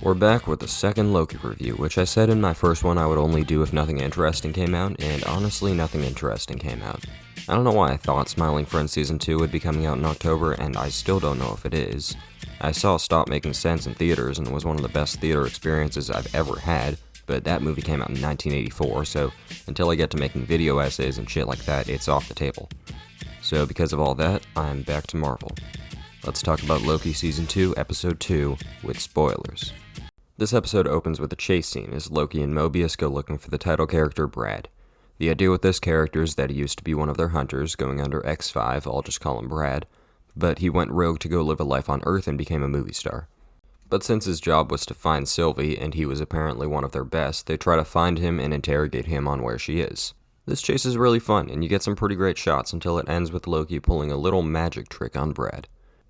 We're back with the second Loki review, which I said in my first one I would only do if nothing interesting came out, and honestly nothing interesting came out. I don't know why I thought Smiling Friends Season 2 would be coming out in October, and I still don't know if it is. I saw Stop Making Sense in theaters and it was one of the best theater experiences I've ever had, but that movie came out in 1984, so until I get to making video essays and shit like that, it's off the table. So because of all that, I'm back to Marvel. Let's talk about Loki Season 2, Episode 2, with spoilers. This episode opens with a chase scene as Loki and Mobius go looking for the title character Brad. The idea with this character is that he used to be one of their hunters, going under X5, I'll just call him Brad, but he went rogue to go live a life on Earth and became a movie star. But since his job was to find Sylvie, and he was apparently one of their best, they try to find him and interrogate him on where she is. This chase is really fun, and you get some pretty great shots until it ends with Loki pulling a little magic trick on Brad.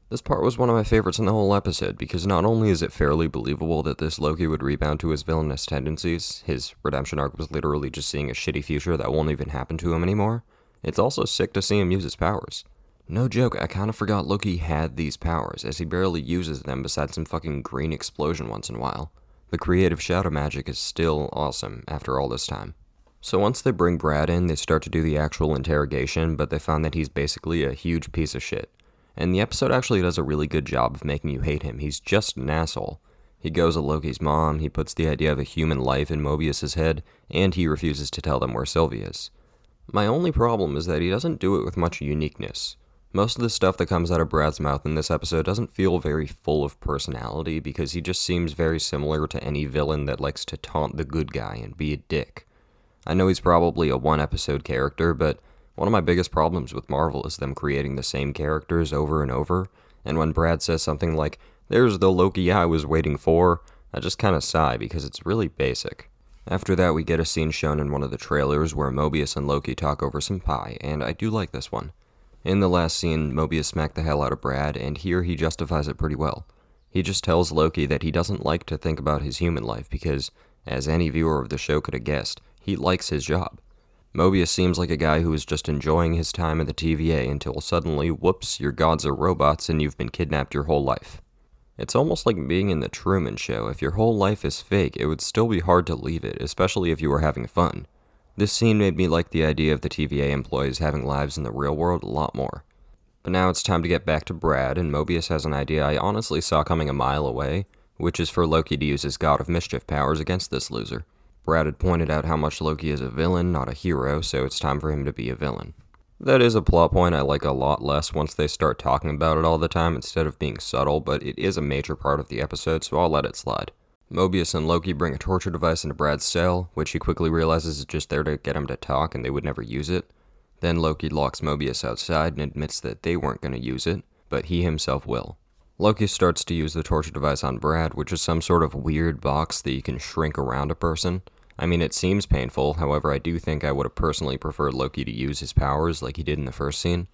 This part was one of my favorites in the whole episode, because not only is it fairly believable that this Loki would rebound to his villainous tendencies, his redemption arc was literally just seeing a shitty future that won't even happen to him anymore, it's also sick to see him use his powers. No joke, I kinda forgot Loki had these powers, as he barely uses them besides some fucking green explosion once in a while. The creative shadow magic is still awesome after all this time. So once they bring Brad in, they start to do the actual interrogation, but they find that he's basically a huge piece of shit. And the episode actually does a really good job of making you hate him. He's just an asshole. He goes at Loki's mom, he puts the idea of a human life in Mobius' head, and he refuses to tell them where Sylvie is. My only problem is that he doesn't do it with much uniqueness. Most of the stuff that comes out of Brad's mouth in this episode doesn't feel very full of personality because he just seems very similar to any villain that likes to taunt the good guy and be a dick. I know he's probably a one-episode character, but one of my biggest problems with Marvel is them creating the same characters over and over, and when Brad says something like, "There's the Loki I was waiting for," I just kinda sigh because it's really basic. After that, we get a scene shown in one of the trailers where Mobius and Loki talk over some pie, and I do like this one. In the last scene, Mobius smacked the hell out of Brad, and here he justifies it pretty well. He just tells Loki that he doesn't like to think about his human life because, as any viewer of the show could have guessed, he likes his job. Mobius seems like a guy who is just enjoying his time at the TVA until suddenly, whoops, your gods are robots and you've been kidnapped your whole life. It's almost like being in the Truman Show. If your whole life is fake, it would still be hard to leave it, especially if you were having fun. This scene made me like the idea of the TVA employees having lives in the real world a lot more. But now it's time to get back to Brad, and Mobius has an idea I honestly saw coming a mile away, which is for Loki to use his God of Mischief powers against this loser. Brad had pointed out how much Loki is a villain, not a hero, so it's time for him to be a villain. That is a plot point I like a lot less once they start talking about it all the time instead of being subtle, but it is a major part of the episode, so I'll let it slide. Mobius and Loki bring a torture device into Brad's cell, which he quickly realizes is just there to get him to talk and they would never use it. Then Loki locks Mobius outside and admits that they weren't going to use it, but he himself will. Loki starts to use the torture device on Brad, which is some sort of weird box that you can shrink around a person. I mean, it seems painful, however I do think I would have personally preferred Loki to use his powers like he did in the first scene.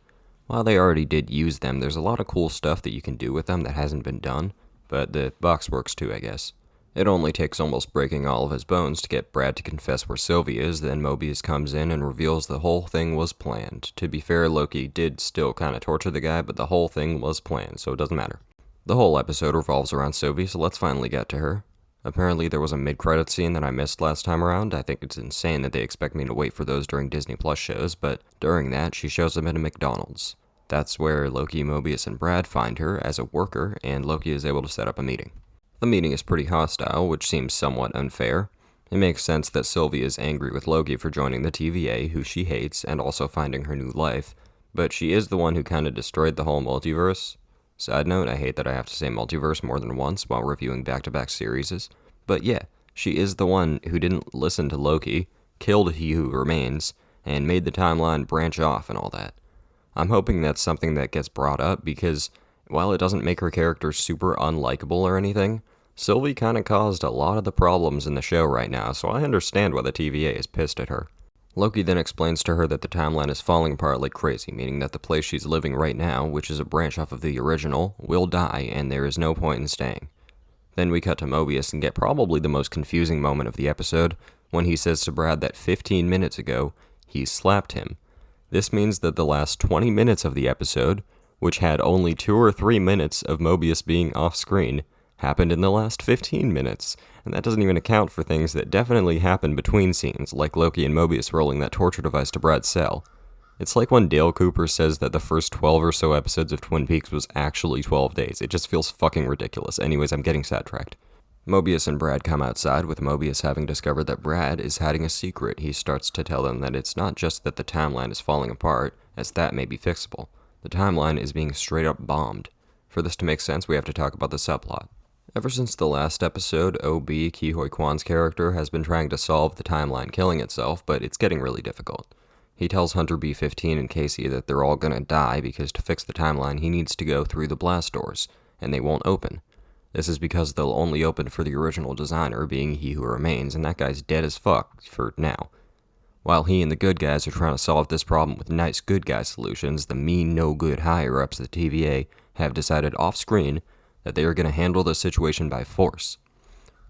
While they already did use them, there's a lot of cool stuff that you can do with them that hasn't been done, but the box works too, I guess. It only takes almost breaking all of his bones to get Brad to confess where Sylvie is, then Mobius comes in and reveals the whole thing was planned. To be fair, Loki did still kinda torture the guy, but the whole thing was planned, so it doesn't matter. The whole episode revolves around Sylvie, so let's finally get to her. Apparently there was a mid-credit scene that I missed last time around. I think it's insane that they expect me to wait for those during Disney Plus shows, but during that, she shows up at a McDonald's. That's where Loki, Mobius, and Brad find her as a worker, and Loki is able to set up a meeting. The meeting is pretty hostile, which seems somewhat unfair. It makes sense that Sylvie is angry with Loki for joining the TVA, who she hates, and also finding her new life, but she is the one who kinda destroyed the whole multiverse. Side note, I hate that I have to say multiverse more than once while reviewing back-to-back series, but yeah, she is the one who didn't listen to Loki, killed He Who Remains, and made the timeline branch off and all that. I'm hoping that's something that gets brought up because, while it doesn't make her character super unlikable or anything, Sylvie kinda caused a lot of the problems in the show right now, so I understand why the TVA is pissed at her. Loki then explains to her that the timeline is falling apart like crazy, meaning that the place she's living right now, which is a branch off of the original, will die, and there is no point in staying. Then we cut to Mobius and get probably the most confusing moment of the episode, when he says to Brad that 15 minutes ago, he slapped him. This means that the last 20 minutes of the episode, which had only 2 or 3 minutes of Mobius being off-screen, happened in the last 15 minutes, and that doesn't even account for things that definitely happened between scenes, like Loki and Mobius rolling that torture device to Brad's cell. It's like when Dale Cooper says that the first 12 or so episodes of Twin Peaks was actually 12 days. It just feels fucking ridiculous. Anyways, I'm getting sidetracked. Mobius and Brad come outside, with Mobius having discovered that Brad is hiding a secret. He starts to tell them that it's not just that the timeline is falling apart, as that may be fixable. The timeline is being straight up bombed. For this to make sense, we have to talk about the subplot. Ever since the last episode, O.B., Ke Huy Quan's character, has been trying to solve the timeline killing itself, but it's getting really difficult. He tells Hunter B-15 and Casey that they're all gonna die because to fix the timeline he needs to go through the blast doors, and they won't open. This is because they'll only open for the original designer, being He Who Remains, and that guy's dead as fuck for now. While he and the good guys are trying to solve this problem with nice good guy solutions, the mean no-good higher-ups of the TVA have decided off-screen that they are going to handle the situation by force.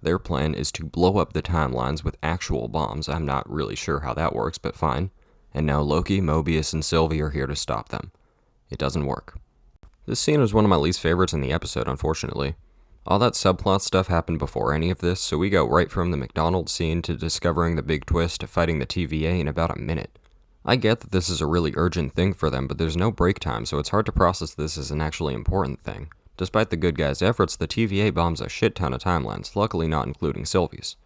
Their plan is to blow up the timelines with actual bombs. I'm not really sure how that works, but fine. And now Loki, Mobius, and Sylvie are here to stop them. It doesn't work. This scene was one of my least favorites in the episode, unfortunately. All that subplot stuff happened before any of this, so we go right from the McDonald's scene to discovering the big twist to fighting the TVA in about a minute. I get that this is a really urgent thing for them, but there's no break time, so it's hard to process this as an actually important thing. Despite the good guys' efforts, the TVA bombs a shit ton of timelines, luckily not including Sylvie's.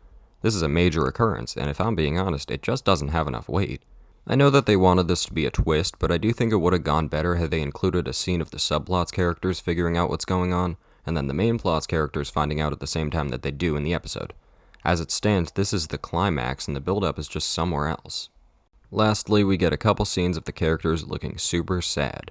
This is a major occurrence, and if I'm being honest, it just doesn't have enough weight. I know that they wanted this to be a twist, but I do think it would have gone better had they included a scene of the subplot's characters figuring out what's going on, and then the main plot's characters finding out at the same time that they do in the episode. As it stands, this is the climax, and the build-up is just somewhere else. Lastly, we get a couple scenes of the characters looking super sad.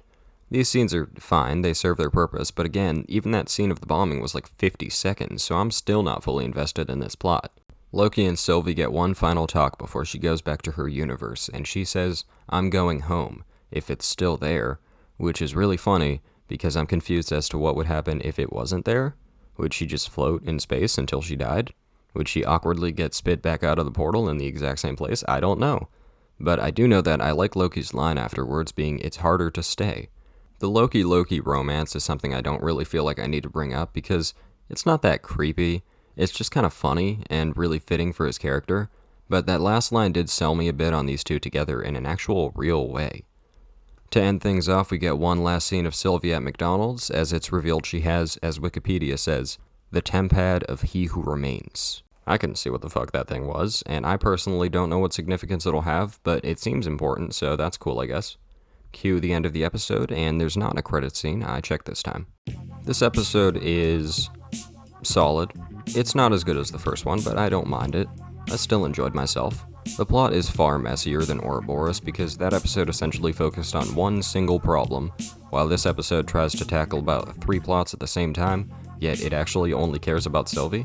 These scenes are fine, they serve their purpose, but again, even that scene of the bombing was like 50 seconds, so I'm still not fully invested in this plot. Loki and Sylvie get one final talk before she goes back to her universe, and she says, "I'm going home, if it's still there," which is really funny, because I'm confused as to what would happen if it wasn't there. Would she just float in space until she died? Would she awkwardly get spit back out of the portal in the exact same place? I don't know. But I do know that I like Loki's line afterwards being, "It's harder to stay." The Loki-Loki romance is something I don't really feel like I need to bring up because it's not that creepy. It's just kind of funny and really fitting for his character, but that last line did sell me a bit on these two together in an actual real way. To end things off, we get one last scene of Sylvie at McDonald's, as it's revealed she has, as Wikipedia says, the tempad of He Who Remains. I couldn't see what the fuck that thing was, and I personally don't know what significance it'll have, but it seems important, so that's cool, I guess. Cue the end of the episode, and there's not a credit scene. I checked this time. This episode is solid. It's not as good as the first one, but I don't mind it. I still enjoyed myself. The plot is far messier than Ouroboros because that episode essentially focused on one single problem, while this episode tries to tackle about 3 plots at the same time, yet it actually only cares about Sylvie.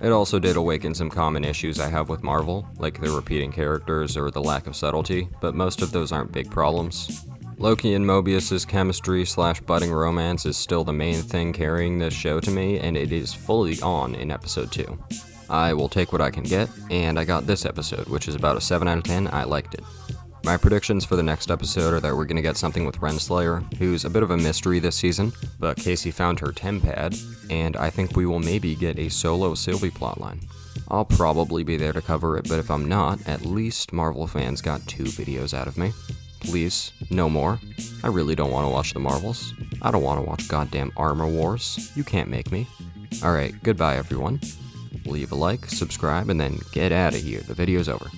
It also did awaken some common issues I have with Marvel, like the repeating characters or the lack of subtlety, but most of those aren't big problems. Loki and Mobius's chemistry/budding romance is still the main thing carrying this show to me, and it is fully on in episode 2. I will take what I can get, and I got this episode, which is about a 7 out of 10. I liked it. My predictions for the next episode are that we're going to get something with Renslayer, who's a bit of a mystery this season, but Casey found her tempad, and I think we will maybe get a solo Sylvie plotline. I'll probably be there to cover it, but if I'm not, at least Marvel fans got 2 videos out of me. Please, no more. I really don't want to watch the Marvels. I don't want to watch goddamn Armor Wars. You can't make me. Alright, goodbye everyone. Leave a like, subscribe, and then get out of here. The video's over.